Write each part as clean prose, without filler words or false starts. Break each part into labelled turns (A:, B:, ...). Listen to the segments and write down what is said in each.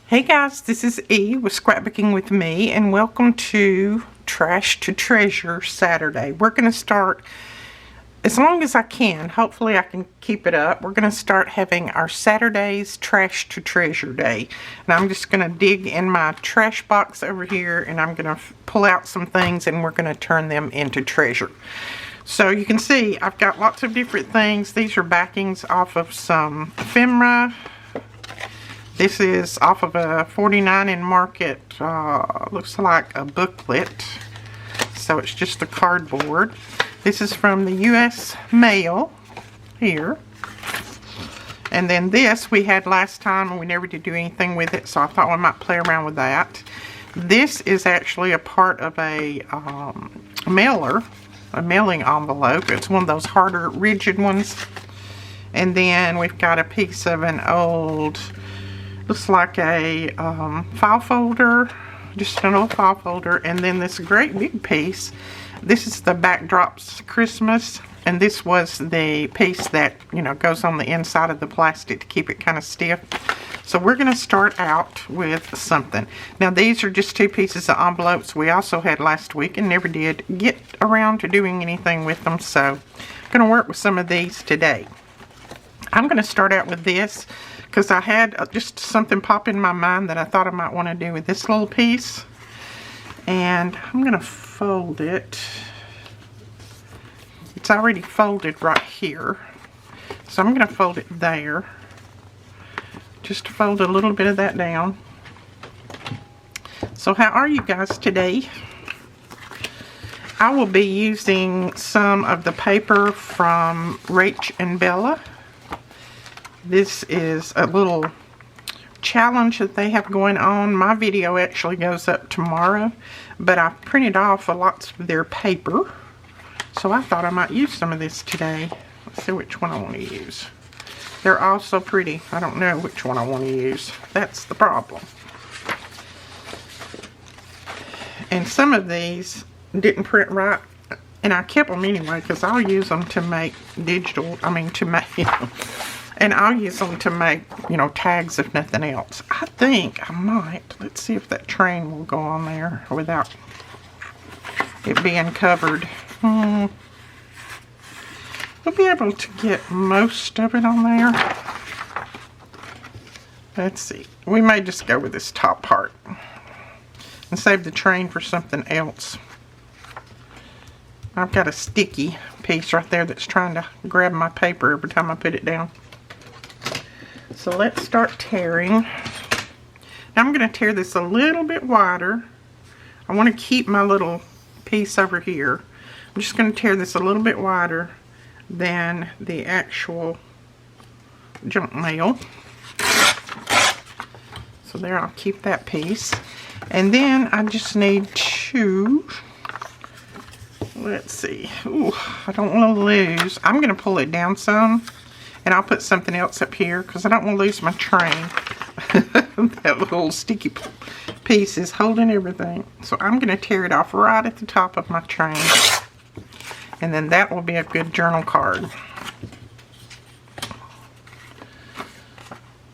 A: Hey guys, this is E with Scrapbooking with Me, and welcome to Trash to Treasure Saturday. We're going to start, as long as I can, hopefully I can keep it up, we're going to start having our Saturday's Trash to Treasure Day. And I'm just going to dig in my trash box over here, and I'm going to pull out some things, and we're going to turn them into treasure. So you can see I've got lots of different things. These are backings off of some ephemera. This is off of a 49 in Market, looks like a booklet, so it's just the cardboard. This is from the U.S. mail here. And then this we had last time and we never did do anything with it, so I thought we might play around with that. This is actually a part of a mailer, a mailing envelope. It's one of those harder, rigid ones. And then we've got a piece of an old, looks like a file folder, just an old file folder, and then this great big piece. This is the Backdrops Christmas, and this was the piece that, you know, goes on the inside of the plastic to keep it kind of stiff. So we're going to start out with something. Now these are just two pieces of envelopes we also had last week and never did get around to doing anything with them, so I'm going to work with some of these today. I'm going to start out with this because I had just something pop in my mind that I thought I might want to do with this little piece. And I'm going to fold it. It's already folded right here. So I'm going to fold it there. Just fold a little bit of that down. So how are you guys today? I will be using some of the paper from Rach and Bella. This is a little challenge that they have going on. My video actually goes up tomorrow, but I printed off lots of their paper, so I thought I might use some of this today. Let's see which one I want to use. They're all so pretty. I don't know which one I want to use. That's the problem. And some of these didn't print right, and I kept them anyway because I'll use them to make and I'll use them to make, you know, tags if nothing else. I think I might. Let's see if that train will go on there without it being covered. We'll be able to get most of it on there. Let's see. We may just go with this top part and save the train for something else. I've got a sticky piece right there that's trying to grab my paper every time I put it down. So let's start tearing. Now I'm going to tear this a little bit wider. I want to keep my little piece over here. I'm just going to tear this a little bit wider than the actual junk mail. So there, I'll keep that piece. And then I just need to, let's see. Ooh, I don't want to lose. I'm going to pull it down some. And I'll put something else up here because I don't want to lose my train. That little sticky piece is holding everything. So I'm going to tear it off right at the top of my train. And then that will be a good journal card.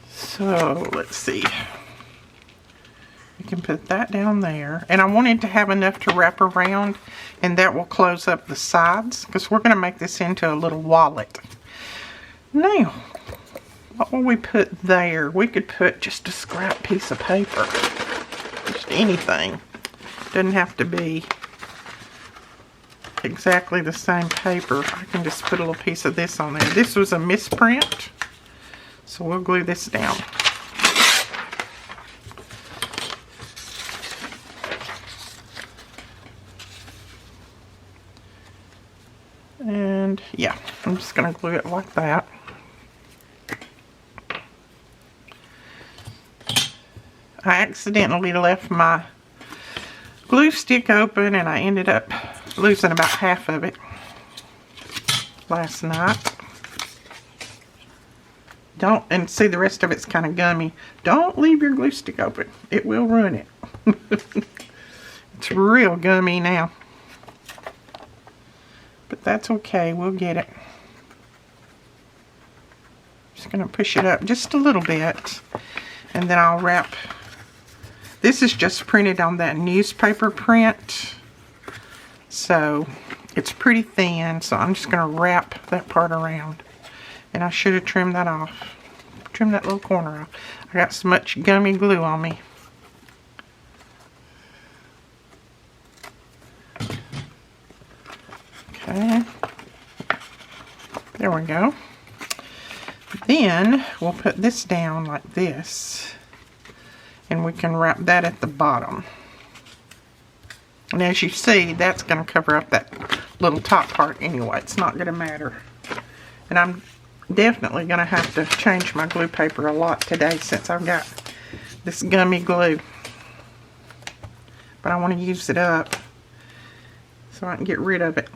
A: So let's see. We can put that down there. And I wanted to have enough to wrap around. And that will close up the sides because we're going to make this into a little wallet. Now, what will we put there? We could put just a scrap piece of paper. Just anything. Doesn't have to be exactly the same paper. I can just put a little piece of this on there. This was a misprint, so we'll glue this down. And yeah, I'm just going to glue it like that. I accidentally left my glue stick open and I ended up losing about half of it last night. And see, the rest of it's kind of gummy. Don't leave your glue stick open. It will ruin it. It's real gummy now. But that's okay. We'll get it. Just going to push it up just a little bit. And then I'll wrap This is just printed on that newspaper print. So it's pretty thin, so I'm just going to wrap that part around. And I should have trimmed that off. Trim that little corner off. I got so much gummy glue on me. Okay. There we go. Then we'll put this down like this. And we can wrap that at the bottom. And as you see, that's going to cover up that little top part anyway. It's not going to matter. And I'm definitely going to have to change my glue paper a lot today since I've got this gummy glue. But I want to use it up so I can get rid of it.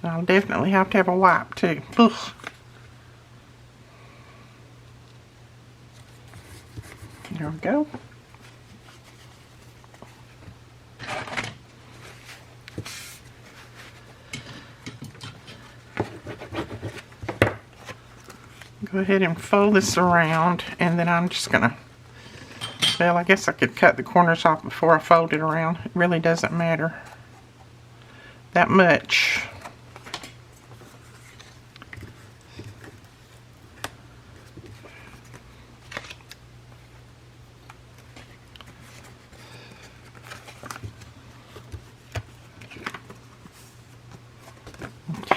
A: I'll definitely have to have a wipe too. Ugh. There we go. Go ahead and fold this around, and then I'm just gonna, well, I guess I could cut the corners off before I fold it around. It really doesn't matter that much.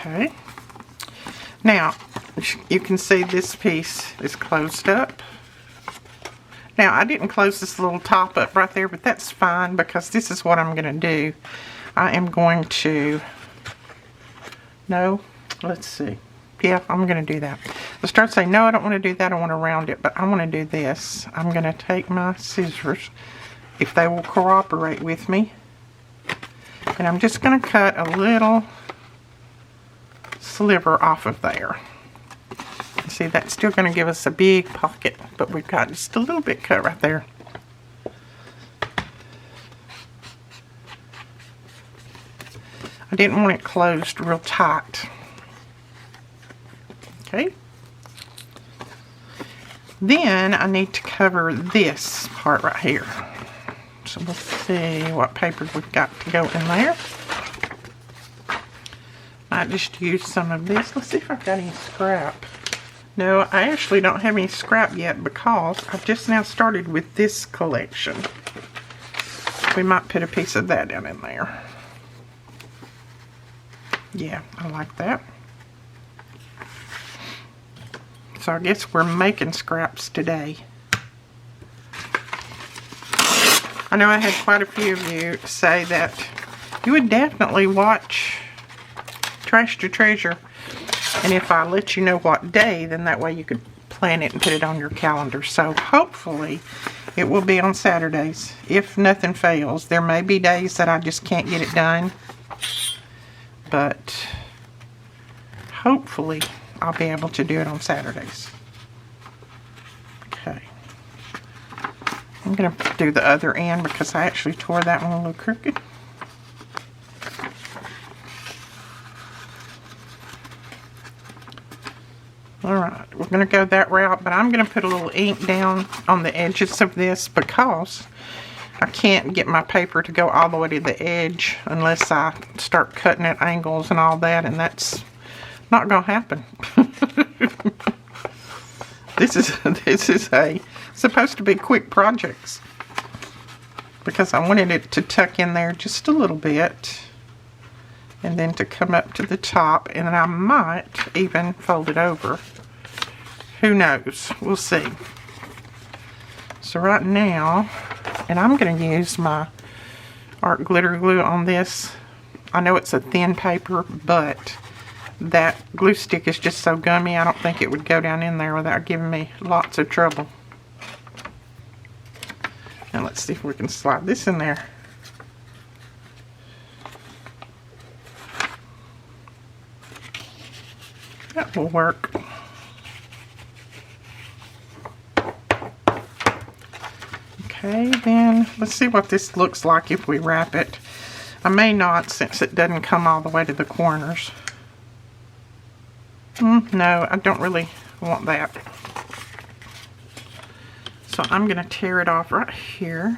A: Okay. Now, you can see this piece is closed up. Now, I didn't close this little top up right there, but that's fine because this is what I'm going to do. I am going to, no, let's see. Yeah, I'm going to do that. I start saying, no, I don't want to do that. I want to round it, but I want to do this. I'm going to take my scissors, if they will cooperate with me, and I'm just going to cut a little sliver off of there. See, that's still going to give us a big pocket, but we've got just a little bit cut right there. I didn't want it closed real tight. Okay. Then I need to cover this part right here. So let's see what paper we've got to go in there. I just use some of this. Let's see if I've got any scrap. No, I actually don't have any scrap yet because I've just now started with this collection. We might put a piece of that down in there. Yeah, I like that. So I guess we're making scraps today. I know I had quite a few of you say that you would definitely watch Trash to Treasure, and if I let you know what day, then that way you could plan it and put it on your calendar. So hopefully it will be on Saturdays. If nothing fails, there may be days that I just can't get it done, but hopefully I'll be able to do it on Saturdays. Okay, I'm going to do the other end because I actually tore that one a little crooked. Alright, we're going to go that route, but I'm going to put a little ink down on the edges of this because I can't get my paper to go all the way to the edge unless I start cutting at angles and all that, and that's not going to happen. This is supposed to be quick projects because I wanted it to tuck in there just a little bit and then to come up to the top, and then I might even fold it over. Who knows? We'll see. So right now, and I'm going to use my art glitter glue on this. I know it's a thin paper, but that glue stick is just so gummy, I don't think it would go down in there without giving me lots of trouble. Now let's see if we can slide this in there. That will work. Okay, then let's see what this looks like if we wrap it. I may not, since it doesn't come all the way to the corners. No, I don't really want that. So I'm going to tear it off right here.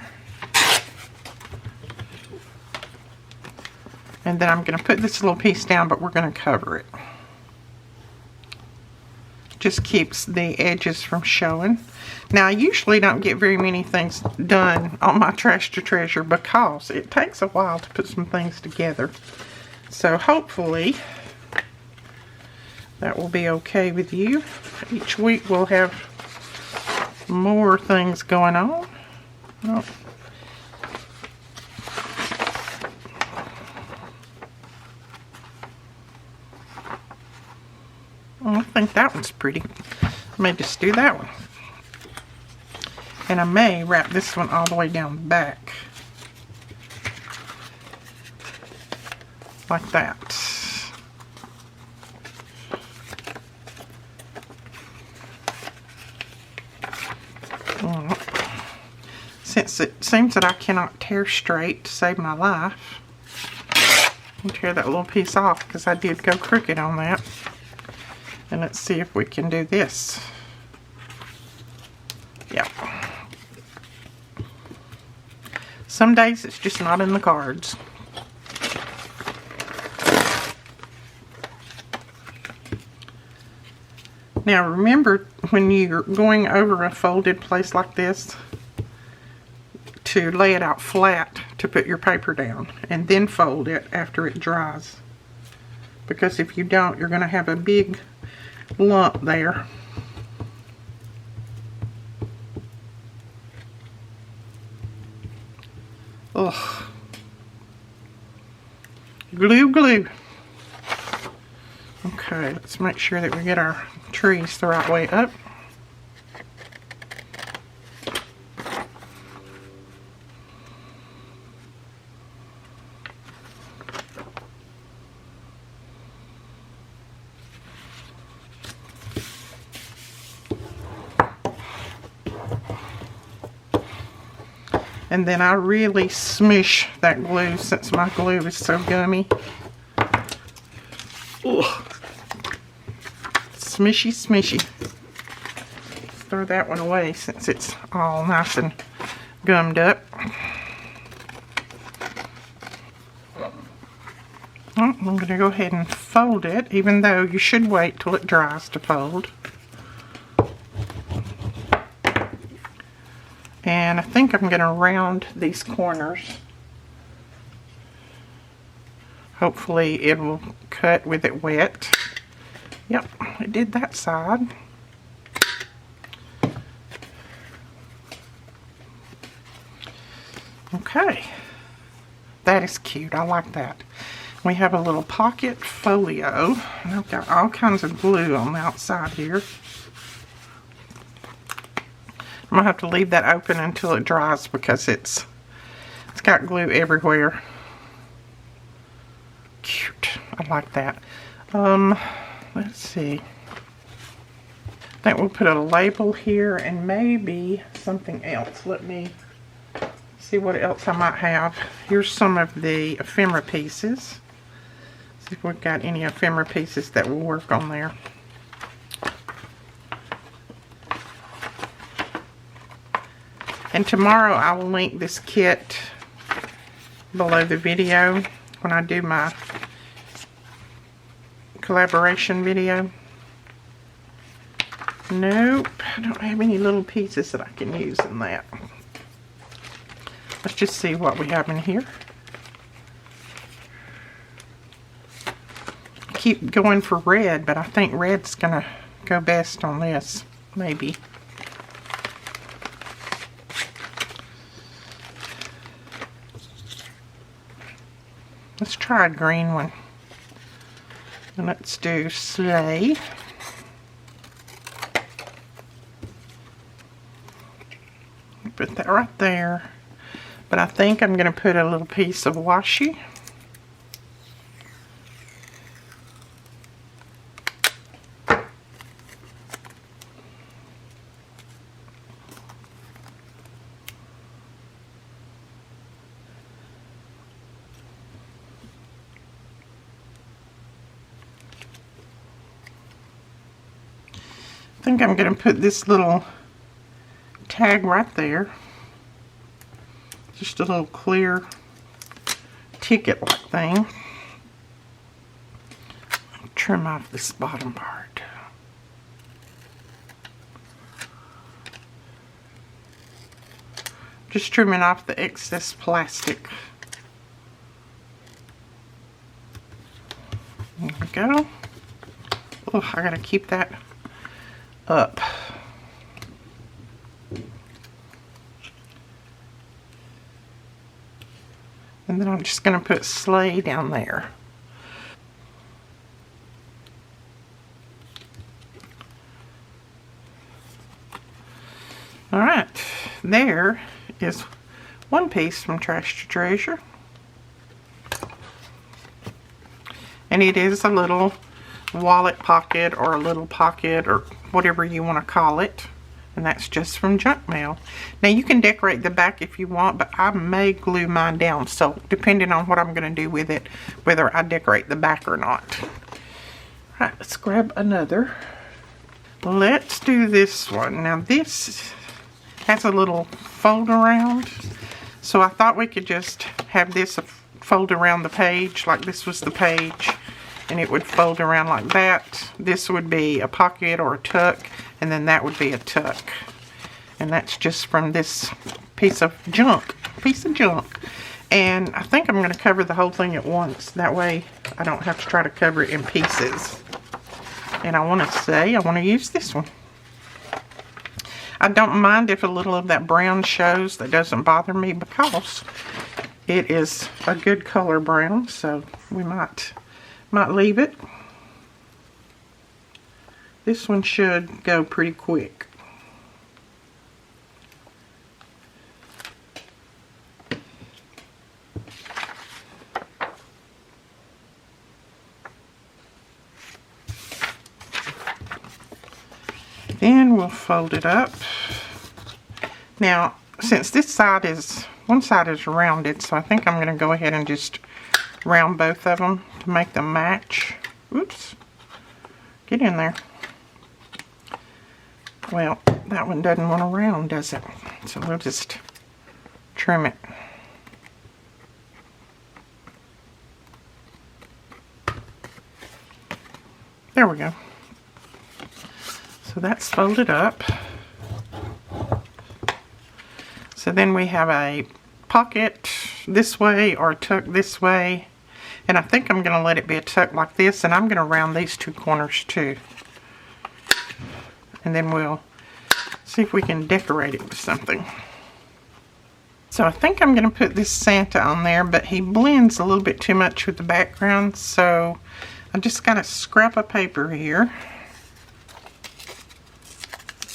A: And then I'm going to put this little piece down, but we're going to cover it. Just keeps the edges from showing. Now, I usually don't get very many things done on my Trash to Treasure because it takes a while to put some things together. So hopefully that will be okay with you. Each week we'll have more things going on. Oh. I think that one's pretty. I may just do that one. And I may wrap this one all the way down the back. Like that. Since it seems that I cannot tear straight to save my life, I'll tear that little piece off because I did go crooked on that. And let's see if we can do this. Yep. Some days it's just not in the cards. Now remember, when you're going over a folded place like this, to lay it out flat to put your paper down and then fold it after it dries. Because if you don't, you're going to have a big lump there. Ugh. Glue, glue. Okay, let's make sure that we get our trees the right way up. And then I really smush that glue since my glue is so gummy. Ugh. Smushy, smushy. Throw that one away since it's all nice and gummed up. Oh, I'm going to go ahead and fold it, even though you should wait till it dries to fold. And I think I'm going to round these corners. Hopefully it will cut with it wet. Yep, it did that side. Okay, that is cute. I like that. We have a little pocket folio. And I've got all kinds of glue on the outside here. I'm going to have to leave that open until it dries because it's got glue everywhere. Cute. I like that. Let's see. I think we'll put a label here and maybe something else. Let me see what else I might have. Here's some of the ephemera pieces. See if we've got any ephemera pieces that will work on there. And tomorrow I will link this kit below the video when I do my collaboration video. Nope, I don't have any little pieces that I can use in that. Let's just see what we have in here. I keep going for red, but I think red's gonna go best on this, maybe. Let's try a green one. And let's do sleigh. Put that right there. But I think I'm going to put a little piece of washi. think I'm going to put this little tag right there. Just a little clear ticket-like thing. Trim off this bottom part. Just trimming off the excess plastic. There we go. Oh, I gotta keep that up. And then I'm just gonna put sleigh down there. All right, there is one piece from Trash to Treasure. And it is a little wallet pocket or a little pocket or whatever you want to call it. And that's just from junk mail. Now you can decorate the back if you want, but I may glue mine down. So depending on what I'm going to do with it, whether I decorate the back or not. All right, let's grab another. Let's do this one. Now this has a little fold around. So I thought we could just have this fold around the page, like this was the page, and it would fold around like that. This would be a pocket or a tuck, and then that would be a tuck. And that's just from this piece of junk. And I think I'm going to cover the whole thing at once. That way I don't have to try to cover it in pieces. And I want to use this one. I don't mind if a little of that brown shows. That doesn't bother me because it is a good color brown, so we might leave it. This one should go pretty quick. Then we'll fold it up. Now, since one side is rounded, so I think I'm going to go ahead and just round both of them to make them match. Oops. Get in there. Well, that one doesn't want to round, does it? So we'll just trim it. There we go. So that's folded up. So then we have a pocket this way or a tuck this way. And I think I'm going to let it be a tuck like this, and I'm going to round these two corners too. And then we'll see if we can decorate it with something. So I think I'm going to put this Santa on there, but he blends a little bit too much with the background, so I just got a scrap of paper here.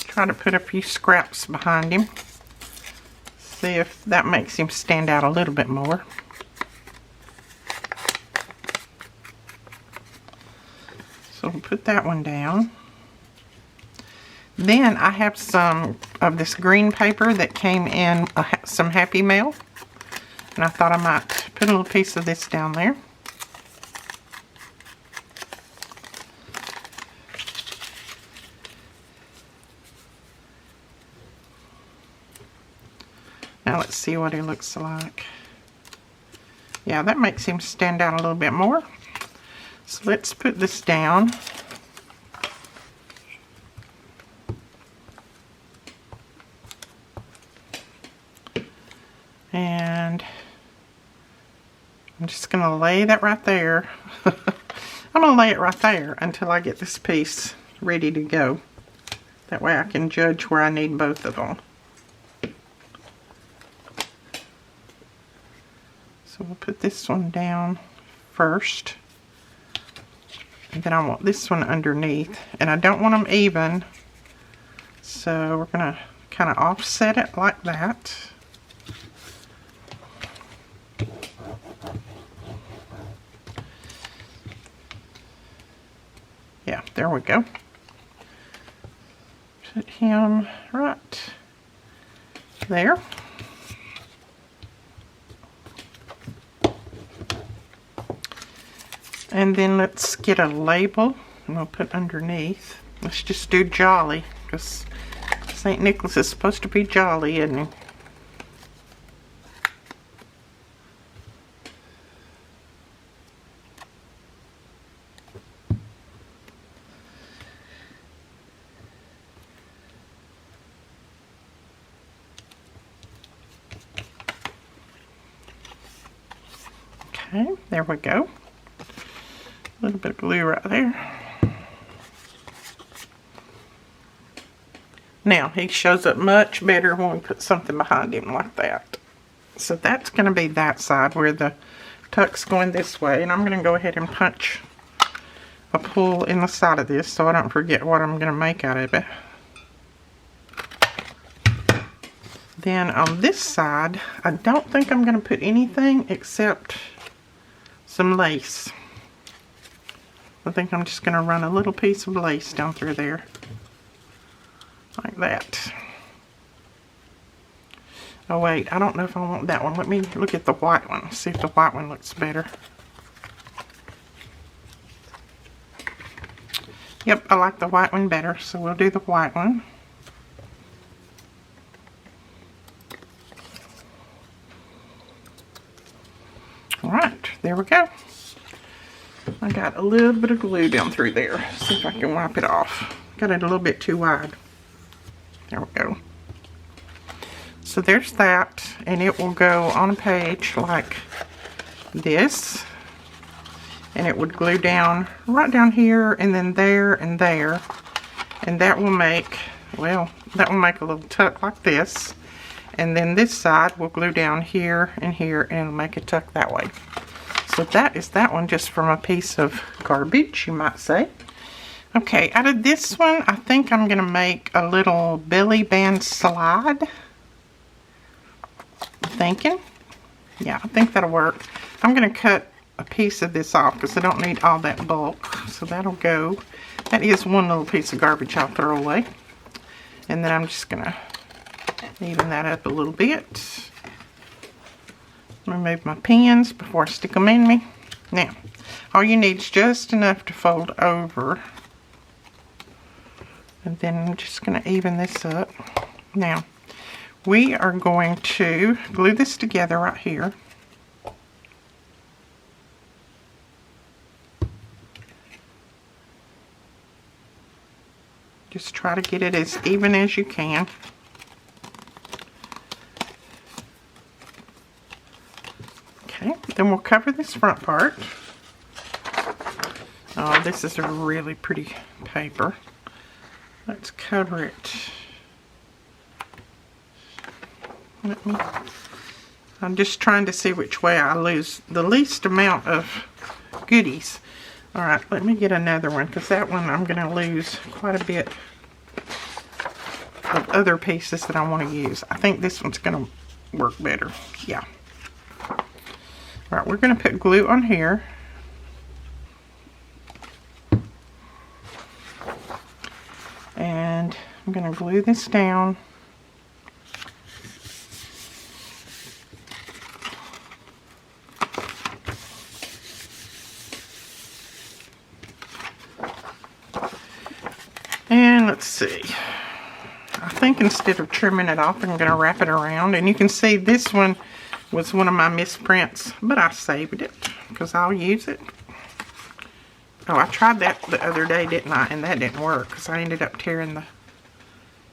A: Try to put a few scraps behind him. See if that makes him stand out a little bit more. So we'll put that one down. Then I have some of this green paper that came in some Happy Mail. And I thought I might put a little piece of this down there. Now let's see what he looks like. Yeah, that makes him stand out a little bit more. So let's put this down. And I'm just going to lay that right there. I'm going to lay it right there until I get this piece ready to go. That way I can judge where I need both of them. So we'll put this one down first. And then I want this one underneath. And I don't want them even. So we're going to kind of offset it like that. Yeah, there we go. Put him right there. And then let's get a label, and we'll put underneath. Let's just do jolly, because St. Nicholas is supposed to be jolly, isn't he? Okay, there we go. A little bit of glue right there. Now, he shows up much better when we put something behind him like that. So that's going to be that side where the tuck's going this way. And I'm going to go ahead and punch a pull in the side of this so I don't forget what I'm going to make out of it. Then on this side, I don't think I'm going to put anything except some lace. I think I'm just going to run a little piece of lace down through there. Like that. Oh wait, I don't know if I want that one. Let me look at the white one. See if the white one looks better. Yep, I like the white one better, so we'll do the white one. Alright, there we go. I got a little bit of glue down through there. See if I can wipe it off. Got it a little bit too wide. There we go. So there's that, and it will go on a page like this. And it would glue down right down here, and then there and there. And that will make, well, that will make a little tuck like this. And then this side will glue down here, and it'll make a tuck that way. So that is that one, just from a piece of garbage, you might say. Okay, out of this one, I think I'm going to make a little belly band slide. I'm thinking. Yeah, I think that'll work. I'm going to cut a piece of this off because I don't need all that bulk. So that'll go. That is one little piece of garbage I'll throw away. And then I'm just going to even that up a little bit. Remove my pins before I stick them in me. Now, all you need is just enough to fold over. And then I'm just going to even this up. Now, we are going to glue this together right here. Just try to get it as even as you can. Okay, then we'll cover this front part. Oh, this is a really pretty paper. Let's cover it. I'm just trying to see which way I lose the least amount of goodies. Alright, let me get another one, because that one I'm going to lose quite a bit of other pieces that I want to use. I think this one's going to work better. Yeah. Alright, we're going to put glue on here. And I'm going to glue this down. And let's see. I think instead of trimming it off, I'm going to wrap it around. And you can see this one was one of my misprints, but I saved it because I'll use it. Oh, I tried that the other day, didn't I? And that didn't work because I ended up tearing the...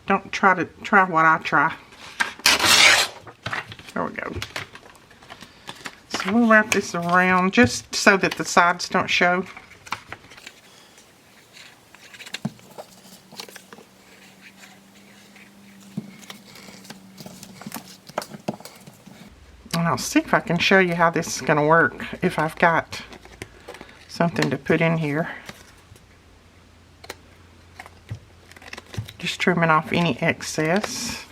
A: Don't try what I try. There we go. So we'll wrap this around just so that the sides don't show. And I'll see if I can show you how this is going to work if I've got something to put in here. Just trimming off any excess.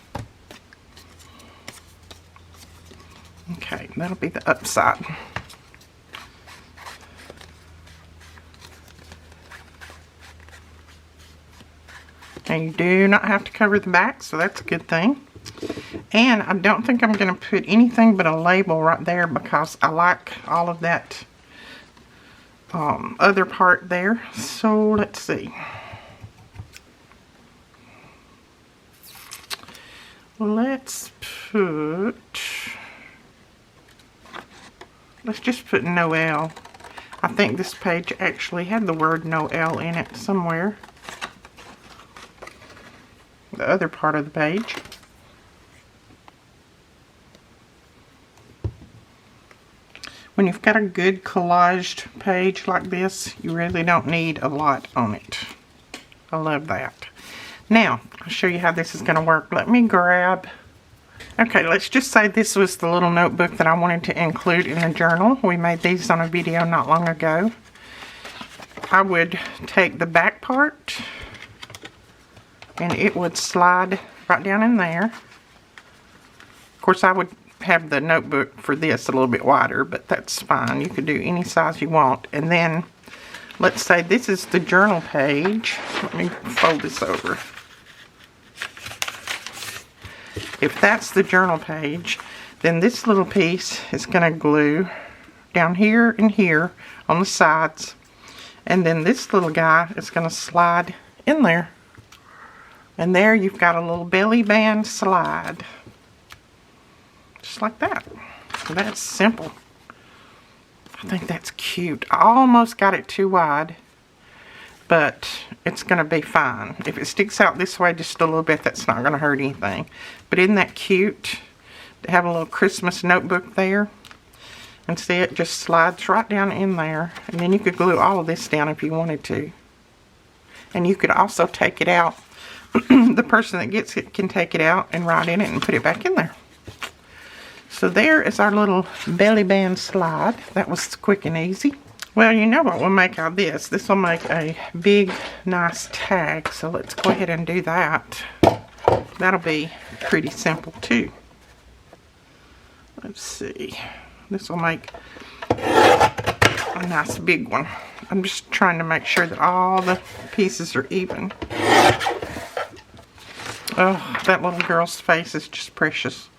A: Okay, that'll be the upside. And you do not have to cover the back, so that's a good thing. And I don't think I'm going to put anything but a label right there because I like all of that other part there. So let's see. let's just put Noel. I think this page actually had the word Noel in it somewhere. The other part of the page. When you've got a good collaged page like this, you really don't need a lot on it. I love that. Now, I'll show you how this is going to work. Let me grab... Okay, let's just say this was the little notebook that I wanted to include in the journal. We made these on a video not long ago. I would take the back part, and it would slide right down in there. Of course, I would have the notebook for this a little bit wider, but that's fine. You could do any size you want. And then let's say this is the journal page. Let me fold this over. If that's the journal page, then this little piece is going to glue down here and here on the sides, and then this little guy is going to slide in there, and there you've got a little belly band slide. Just like that. That's simple. I think that's cute. I almost got it too wide, but it's going to be fine. If it sticks out this way just a little bit, that's not going to hurt anything. But isn't that cute to have a little Christmas notebook there? And see, it just slides right down in there. And then you could glue all of this down if you wanted to. And you could also take it out. The person that gets it can take it out and write in it and put it back in there. So there is our little belly band slide. That was quick and easy. Well, you know what we'll make out of this. This will make a big, nice tag. So let's go ahead and do that. That'll be pretty simple too. Let's see. This will make a nice big one. I'm just trying to make sure that all the pieces are even. Oh, that little girl's face is just precious.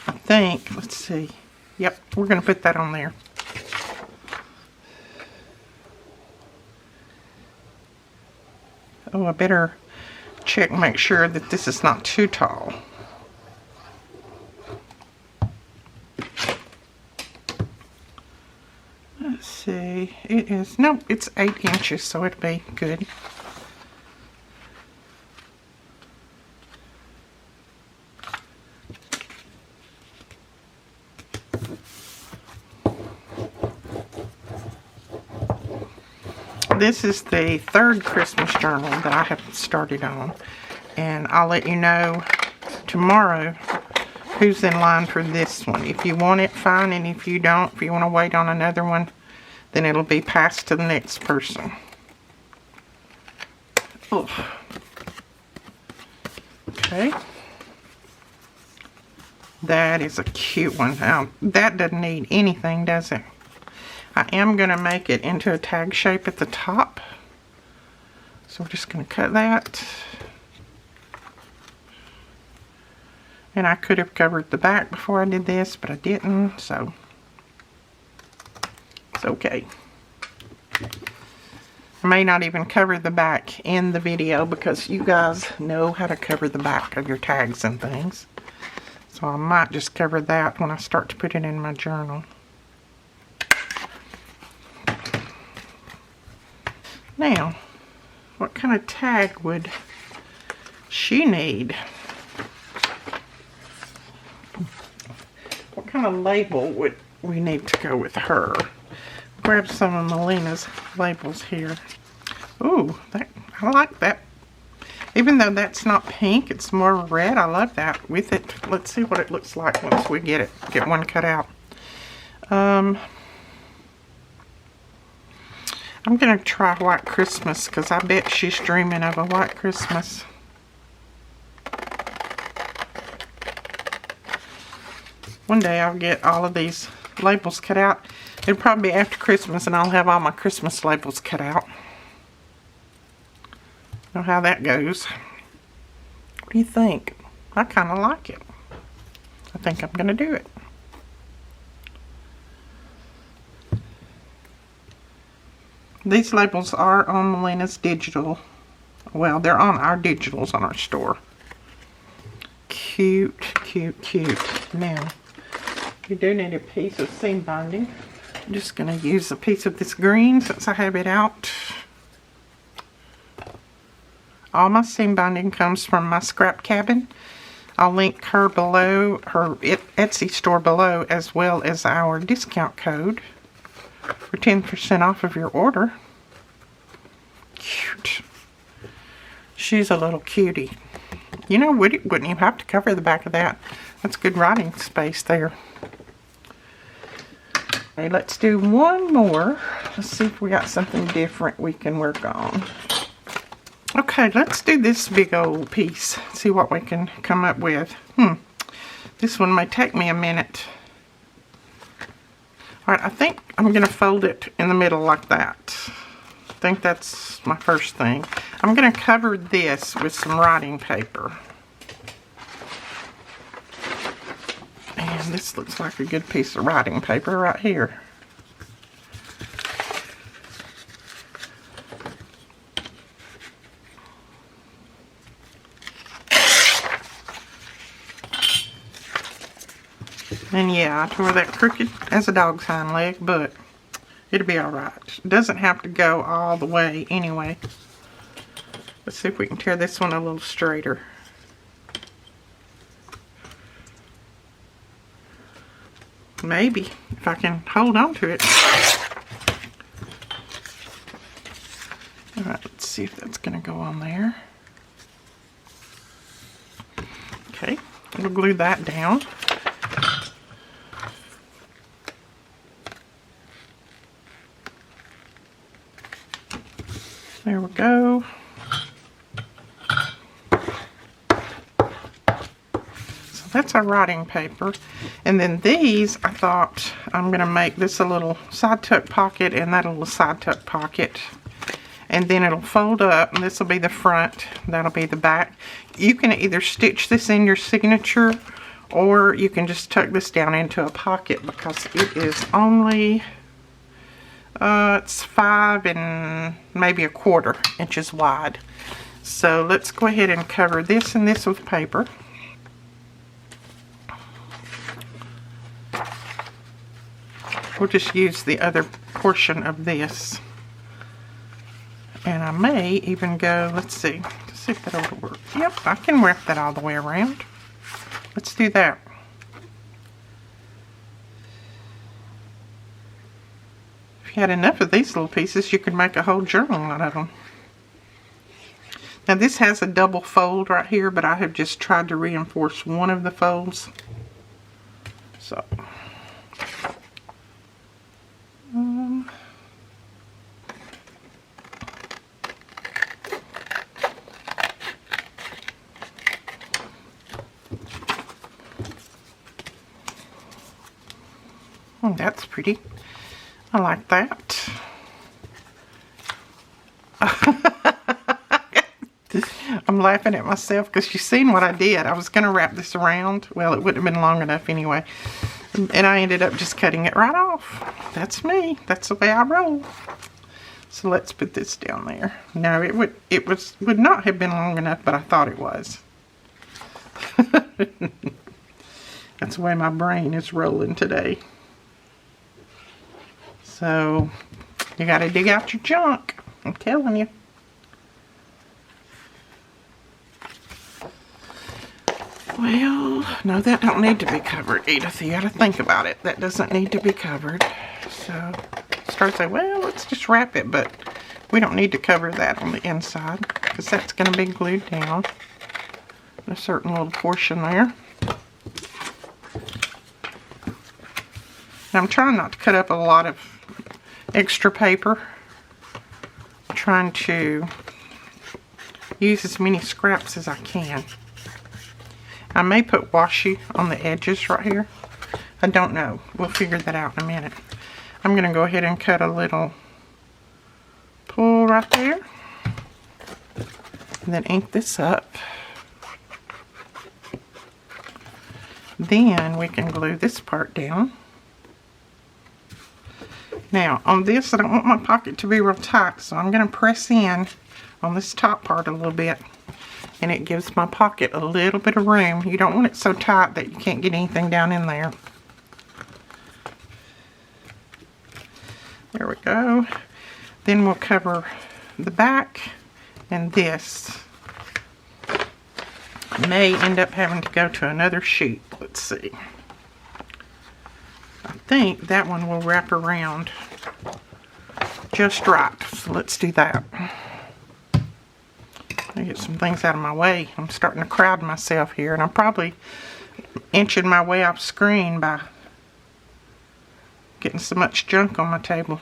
A: I think, let's see. Yep, we're going to put that on there. Oh, I better check and make sure that this is not too tall. Let's see. It is, nope, it's 8 inches, so it'll be good. This is the third Christmas journal that I have started on, and I'll let you know tomorrow who's in line for this one. If you want it, fine, and if you don't, if you want to wait on another one, then it'll be passed to the next person. Oh. Okay. That is a cute one. Now, that doesn't need anything, does it? I am going to make it into a tag shape at the top. So we're just going to cut that. And I could have covered the back before I did this, but I didn't, so it's okay. I may not even cover the back in the video because you guys know how to cover the back of your tags and things. So I might just cover that when I start to put it in my journal. Now, what kind of tag would she need? What kind of label would we need to go with her? Grab some of Melina's labels here. Ooh, I like that. Even though that's not pink, it's more red. I love that with it. Let's see what it looks like once we get one cut out. I'm going to try White Christmas because I bet she's dreaming of a White Christmas. One day I'll get all of these labels cut out. It'll probably be after Christmas and I'll have all my Christmas labels cut out. Know how that goes. What do you think? I kind of like it. I think I'm going to do it. These labels are on Melina's digital. Well, they're on our digitals on our store. Cute. cute, cute, cute. Now, you do need a piece of seam binding. I'm just going to use a piece of this green since I have it out. All my seam binding comes from my scrap cabin. I'll link her below, her Etsy store below, as well as our discount code for 10% off of your order. Cute. She's a little cutie. You know, wouldn't even have to cover the back of that. That's good writing space there. Okay, let's do one more. Let's see if we got something different we can work on. Okay, let's do this big old piece. See what we can come up with. This one may take me a minute. Alright, I think I'm going to fold it in the middle like that. I think that's my first thing. I'm going to cover this with some writing paper. And this looks like a good piece of writing paper right here. And yeah, I tore that crooked as a dog's hind leg, but it'll be alright. It doesn't have to go all the way anyway. Let's see if we can tear this one a little straighter. Maybe, if I can hold on to it. Alright, let's see if that's going to go on there. Okay, we'll glue that down. There we go. So that's our writing paper. And then these, I thought I'm going to make this a little side tuck pocket and that a little side tuck pocket. And then it'll fold up, and this will be the front, that'll be the back. You can either stitch this in your signature, or you can just tuck this down into a pocket because it is only... it's 5 and maybe 1/4 inches wide. So let's go ahead and cover this and this with paper. We'll just use the other portion of this. And I may even go, let's see if that'll work. Yep, I can wrap that all the way around. Let's do that. If you had enough of these little pieces, you could make a whole journal out of them. Now this has a double fold right here, but I have just tried to reinforce one of the folds. So, oh, that's pretty. I like that. I'm laughing at myself because you've seen what I did. I was going to wrap this around. Well, it wouldn't have been long enough anyway. And I ended up just cutting it right off. That's me. That's the way I roll. So let's put this down there. No, it would not have been long enough, but I thought it was. That's the way my brain is rolling today. So, you gotta dig out your junk. I'm telling you. Well, no, that don't need to be covered, Edith. You gotta think about it. That doesn't need to be covered. So, start saying, well, let's just wrap it, but we don't need to cover that on the inside because that's gonna be glued down. A certain little portion there. Now, I'm trying not to cut up a lot of extra paper. I'm trying to use as many scraps as I can. I may put washi on the edges right here. I don't know. We'll figure that out in a minute. I'm going to go ahead and cut a little pull right there. And then ink this up. Then we can glue this part down. Now, on this, I don't want my pocket to be real tight, so I'm going to press in on this top part a little bit. and it gives my pocket a little bit of room. You don't want it so tight that you can't get anything down in there. There we go. Then we'll cover the back, and this may end up having to go to another sheet. Let's see. I think that one will wrap around just right. So let's do that. I get some things out of my way. I'm starting to crowd myself here, and I'm probably inching my way off screen by getting so much junk on my table.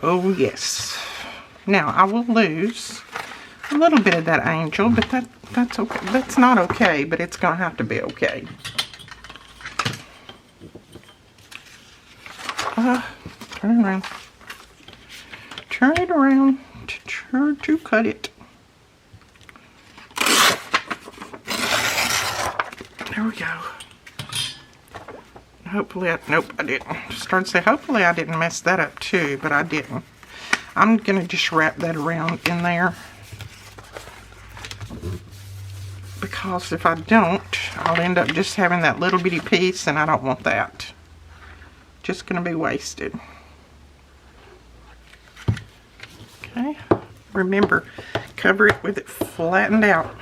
A: Oh yes. Now I will lose a little bit of that angel, but that's okay. That's not okay, but it's gonna have to be okay. Turn it around. Turn it around to cut it. There we go. Hopefully, nope, I didn't. Started to say, hopefully I didn't mess that up too, but I didn't. I'm going to just wrap that around in there. Because if I don't, I'll end up just having that little bitty piece, and I don't want that. Just going to be wasted. Okay. Remember, cover it with it flattened out.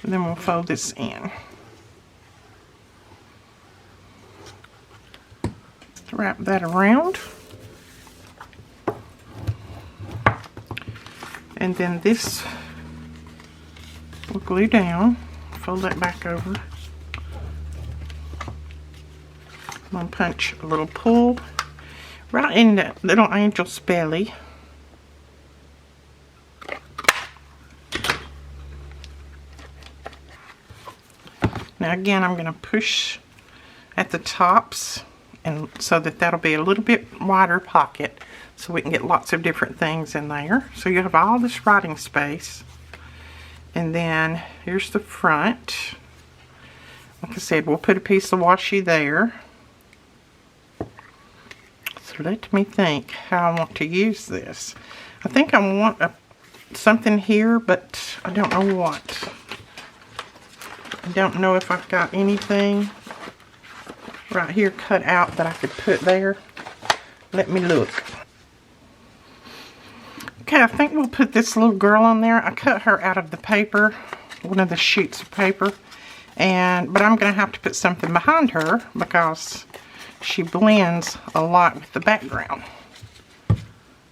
A: And then we'll fold this in. Wrap that around. And then this will glue down. Fold that back over. I'm going to punch a little pull right in that little angel's belly. Now again, I'm going to push at the tops, and so that'll be a little bit wider pocket, so we can get lots of different things in there. So you have all this writing space, and then here's the front. Like I said, we'll put a piece of washi there. So let me think how I want to use this. I think I want something here, but I don't know what. I don't know if I've got anything right here cut out that I could put there. Let me look. Okay, I think we'll put this little girl on there. I cut her out of the paper, one of the sheets of paper, but I'm going to have to put something behind her because she blends a lot with the background.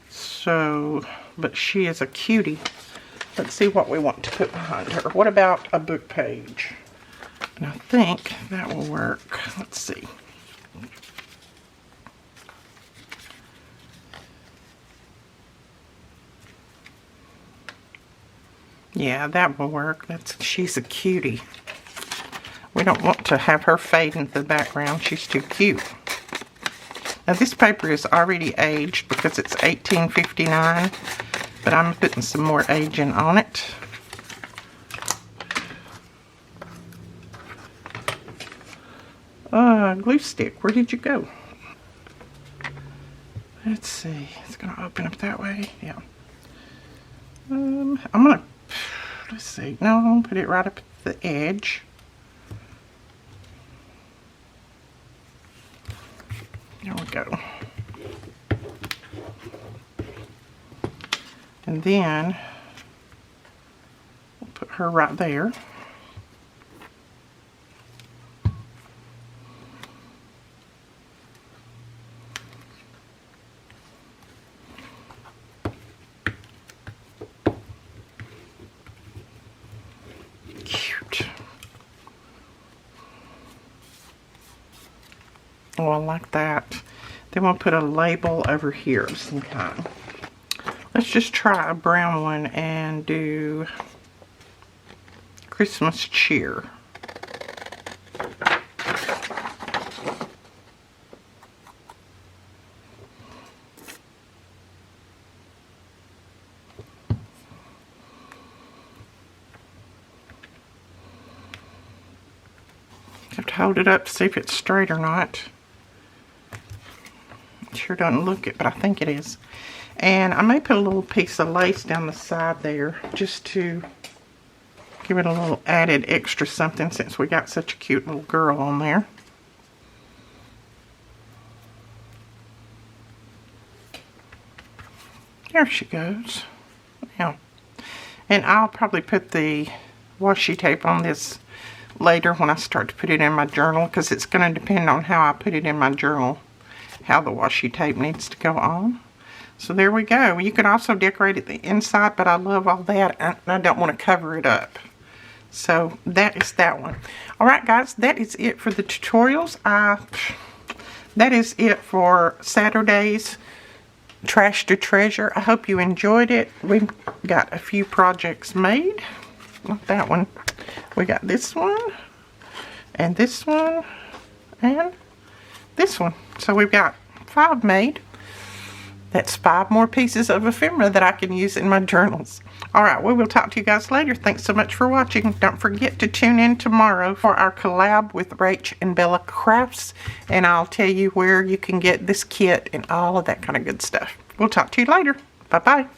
A: So, but she is a cutie. Let's see what we want to put behind her. What about a book page? And I think that will work. Let's see. Yeah, that will work. She's a cutie. We don't want to have her fade into the background. She's too cute. Now this paper is already aged because it's 1859, but I'm putting some more aging on it. Glue stick, where did you go? Let's see, it's gonna open up that way, yeah. I'm gonna, let's see, no, I'm gonna put it right up at the edge. There we go. And then we'll put her right there. Oh, I like that. Then we'll put a label over here of some kind. Let's just try a brown one and do Christmas cheer. Have to hold it up to see if it's straight or not. It sure doesn't look it, but I think it is. And I may put a little piece of lace down the side there just to give it a little added extra something since we got such a cute little girl on there. There she goes. Yeah. And I'll probably put the washi tape on this later when I start to put it in my journal, because it's going to depend on how I put it in my journal, how the washi tape needs to go on. So there we go. You can also decorate it the inside, but I love all that and I don't want to cover it up. So that is that one. Alright guys, that is it for the tutorials. That is it for Saturday's Trash to Treasure. I hope you enjoyed it. We've got a few projects made. Not that one. We got this one, and this one, and this one. So we've got 5 made. That's 5 more pieces of ephemera that I can use in my journals. Alright, we will talk to you guys later. Thanks so much for watching. Don't forget to tune in tomorrow for our collab with Rach and Bella Crafts. And I'll tell you where you can get this kit and all of that kind of good stuff. We'll talk to you later. Bye-bye.